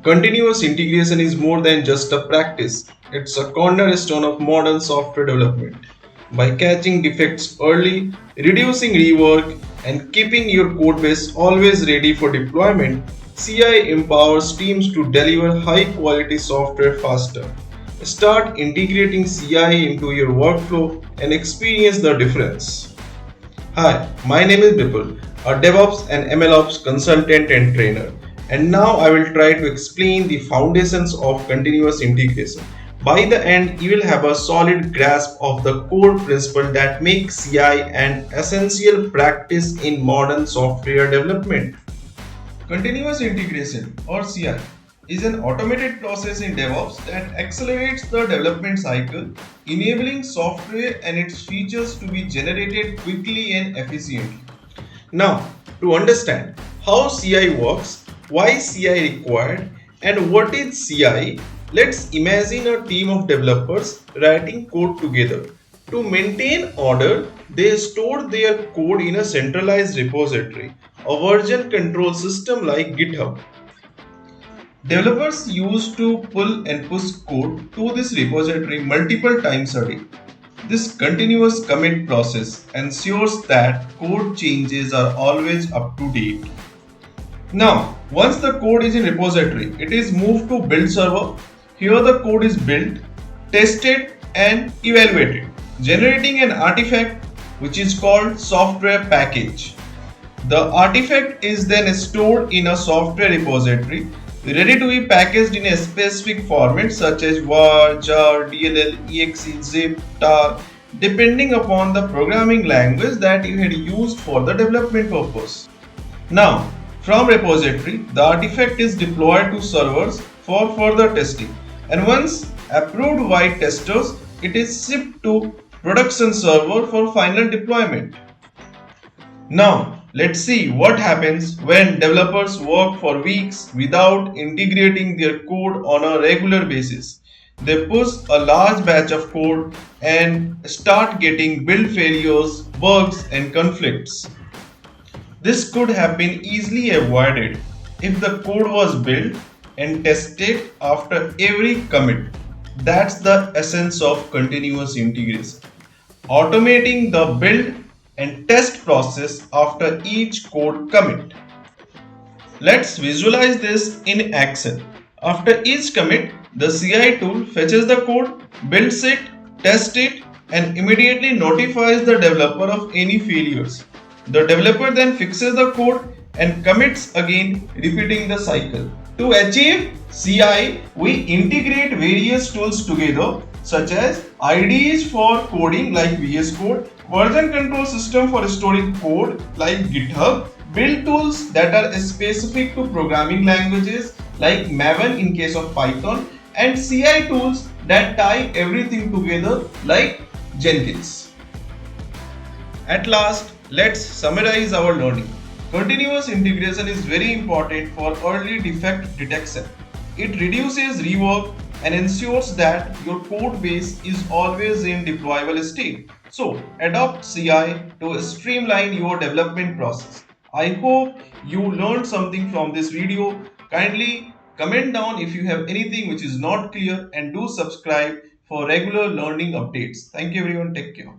Continuous integration is more than just a practice, it's a cornerstone of modern software development. By catching defects early, reducing rework, and keeping your codebase always ready for deployment, CI empowers teams to deliver high quality software faster. Start integrating CI into your workflow and experience the difference. Hi, my name is Bipul, a DevOps and MLOps consultant and trainer. And now I will try to explain the foundations of continuous integration. By the end, you will have a solid grasp of the core principle that makes CI an essential practice in modern software development. Continuous integration or CI is an automated process in DevOps that accelerates the development cycle, enabling software and its features to be generated quickly and efficiently. Now, to understand how CI works, why CI required, and what is CI, let's imagine a team of developers writing code together. To maintain order, they store their code in a centralized repository, a version control system like GitHub. Developers used to pull and push code to this repository multiple times a day. This continuous commit process ensures that code changes are always up to date. Now, once the code is in repository, it is moved to build server. Here the code is built, tested and evaluated, generating an artifact which is called software package. The artifact is then stored in a software repository ready to be packaged in a specific format such as var, jar, dll, exe, zip, tar, depending upon the programming language that you had used for the development purpose. Now, from repository, the artifact is deployed to servers for further testing, and once approved by testers, it is shipped to production server for final deployment. Now, let's see what happens when developers work for weeks without integrating their code on a regular basis. They push a large batch of code and start getting build failures, bugs, and conflicts. This could have been easily avoided if the code was built and tested after every commit. That's the essence of continuous integration. Automating the build and test process after each code commit. Let's visualize this in action. After each commit, the CI tool fetches the code, builds it, tests it, and immediately notifies the developer of any failures. The developer then fixes the code and commits again, repeating the cycle. To achieve CI, we integrate various tools together such as IDEs for coding like VS Code, version control system for storing code like GitHub, build tools that are specific to programming languages like Maven in case of Python, and CI tools that tie everything together like Jenkins. At last, let's summarize our learning. Continuous integration is very important for early defect detection. It reduces rework and ensures that your code base is always in deployable state. So, adopt CI to streamline your development process. I hope you learned something from this video. Kindly comment down if you have anything which is not clear and do subscribe for regular learning updates. Thank you everyone. Take care.